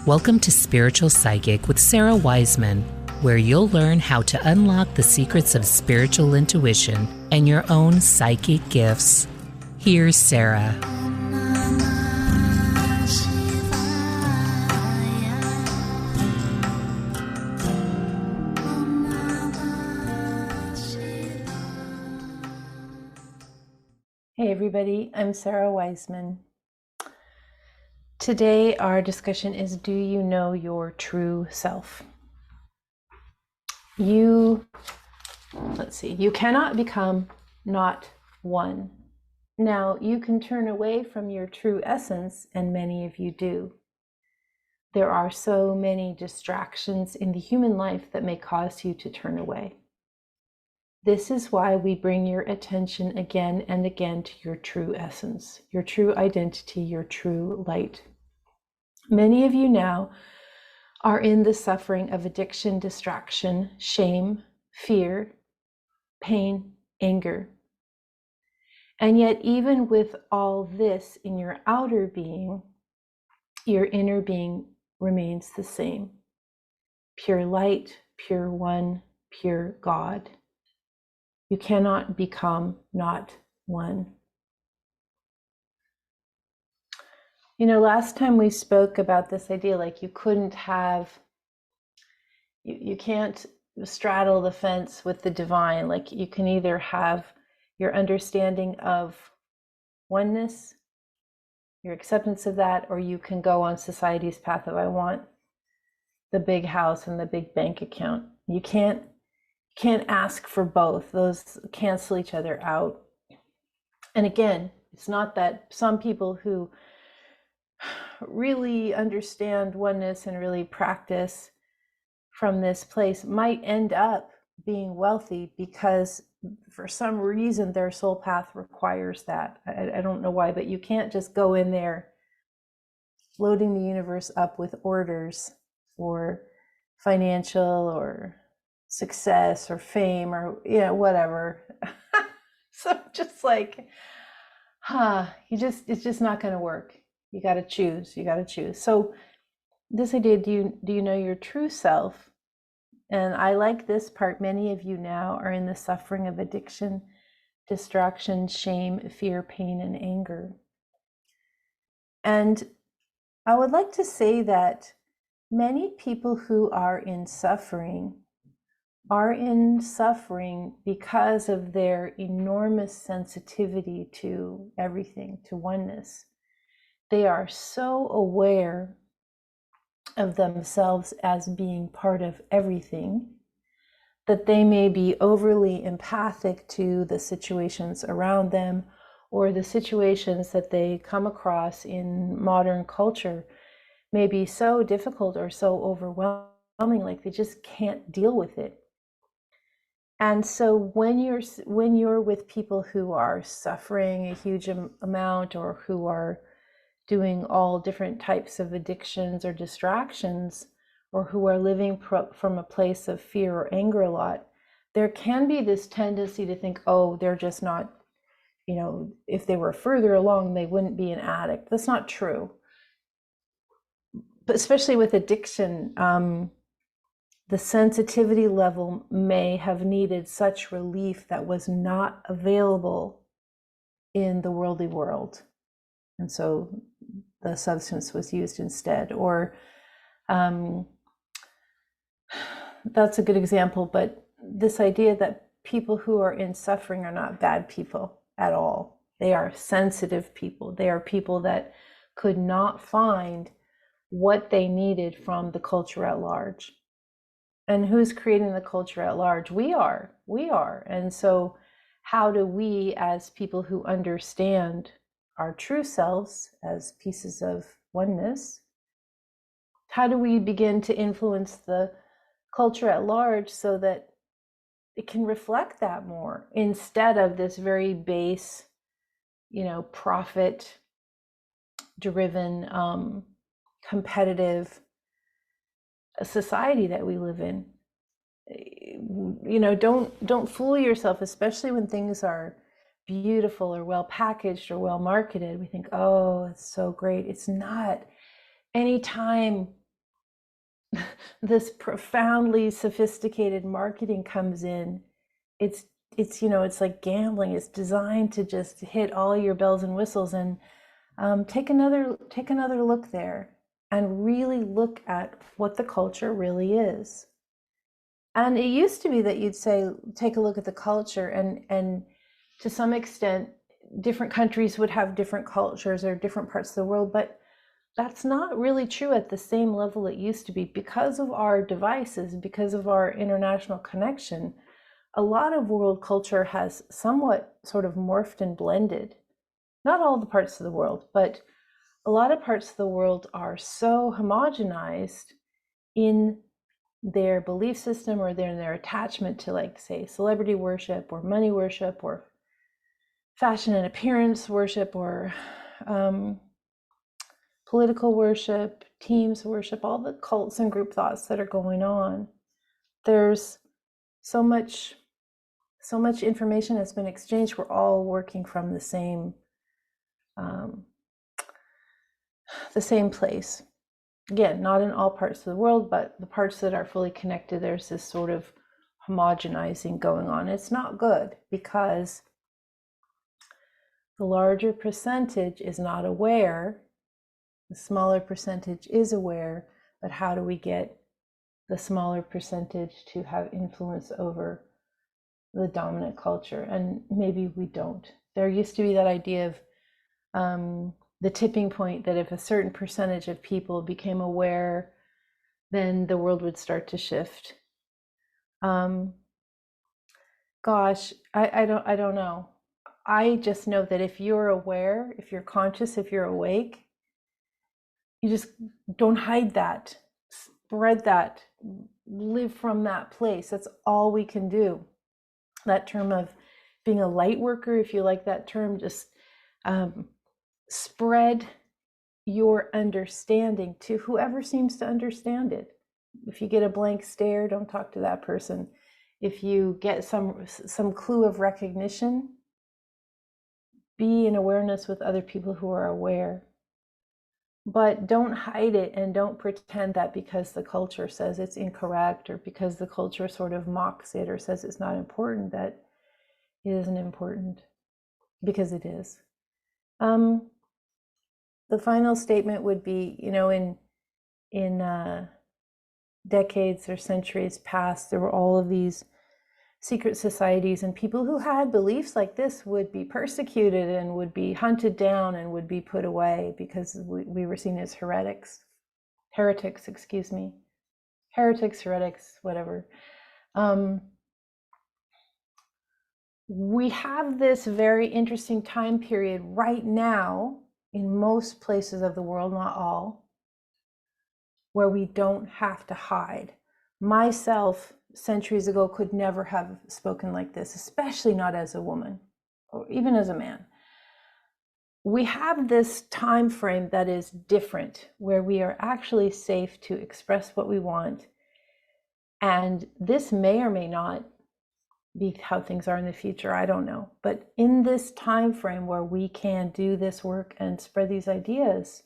Welcome to Spiritual Psychic with Sarah Wiseman, where you'll learn how to unlock the secrets of spiritual intuition and your own psychic gifts. Here's Sarah. Hey everybody, I'm Sarah Wiseman. Today our discussion is, do you know your true self? You cannot become not one. Now, you can turn away from your true essence, and many of you do. There are so many distractions in the human life that may cause you to turn away. This is why we bring your attention again and again to your true essence, your true identity, your true light. Many of you now are in the suffering of addiction, distraction, shame, fear, pain, anger. And yet, even with all this in your outer being, your inner being remains the same. Pure light, pure one, pure God. You cannot become not one. You know, last time we spoke about this idea, like you can't straddle the fence with the divine. Like you can either have your understanding of oneness, your acceptance of that, or you can go on society's path of I want the big house and the big bank account. You can't ask for both. Those cancel each other out. And again, it's not that some people who really understand oneness and really practice from this place might end up being wealthy because for some reason their soul path requires that. I don't know why, but you can't just go in there loading the universe up with orders for financial or success or fame or whatever. So just like it's just not going to work. You got to choose. So this idea, do you know your true self? And I like this part. Many of you now are in the suffering of addiction, distraction, shame, fear, pain, and anger. And I would like to say that many people who are in suffering because of their enormous sensitivity to everything, to oneness. They are so aware of themselves as being part of everything that they may be overly empathic to the situations around them or the situations that they come across in modern culture may be so difficult or so overwhelming, like they just can't deal with it. And so when you're with people who are suffering a huge amount or who are doing all different types of addictions or distractions, or who are living from a place of fear or anger a lot, there can be this tendency to think, oh, they're just not, if they were further along, they wouldn't be an addict. That's not true. But especially with addiction, the sensitivity level may have needed such relief that was not available in the worldly world. And so the substance was used instead. Or that's a good example, but this idea that people who are in suffering are not bad people at all. They are sensitive people. They are people that could not find what they needed from the culture at large. And who's creating the culture at large? We are. And so how do we, as people who understand our true selves as pieces of oneness, how do we begin to influence the culture at large so that it can reflect that more instead of this very base, profit-driven, competitive society that we live in? Don't fool yourself, especially when things are beautiful or well packaged or well marketed. We think, oh, it's so great. It's not. Anytime this profoundly sophisticated marketing comes in, it's it's like gambling. It's designed to just hit all your bells and whistles. And take another look there, and really look at what the culture really is. And it used to be that you'd say, take a look at the culture, and to some extent, different countries would have different cultures or different parts of the world, but that's not really true at the same level it used to be. Because of our devices, because of our international connection, a lot of world culture has somewhat sort of morphed and blended. Not all the parts of the world, but a lot of parts of the world are so homogenized in their belief system, or their attachment to, like, say, celebrity worship or money worship or fashion and appearance worship, or political worship, teams worship, all the cults and group thoughts that are going on. There's so much information that's been exchanged. We're all working from the same place. Again, not in all parts of the world, but the parts that are fully connected, there's this sort of homogenizing going on. It's not good, because the larger percentage is not aware, the smaller percentage is aware, but how do we get the smaller percentage to have influence over the dominant culture? And maybe we don't. There used to be that idea of the tipping point, that if a certain percentage of people became aware, then the world would start to shift. Gosh, I don't know. I just know that if you're aware, if you're conscious, if you're awake, you just don't hide that, spread that, live from that place. That's all we can do. That term of being a light worker, if you like that term, just spread your understanding to whoever seems to understand it. If you get a blank stare, don't talk to that person. If you get some clue of recognition, be in awareness with other people who are aware. But don't hide it, and don't pretend that because the culture says it's incorrect, or because the culture sort of mocks it or says it's not important, that it isn't important, because it is. The final statement would be, in decades or centuries past, there were all of these secret societies, and people who had beliefs like this would be persecuted and would be hunted down and would be put away, because we were seen as heretics, whatever. We have this very interesting time period right now in most places of the world, not all, where we don't have to hide. Myself, centuries ago, could never have spoken like this, especially not as a woman, or even as a man. We have this time frame that is different, where we are actually safe to express what we want. And this may or may not be how things are in the future, I don't know. But in this time frame where we can do this work and spread these ideas,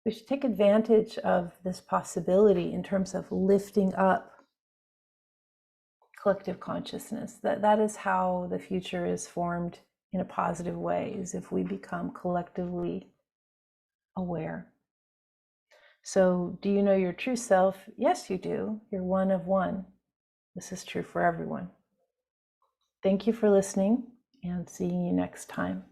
we should take advantage of this possibility in terms of lifting up collective consciousness. That is how the future is formed in a positive way, is if we become collectively aware. So, do you know your true self? Yes, you do. You're one of one. This is true for everyone. Thank you for listening, and seeing you next time.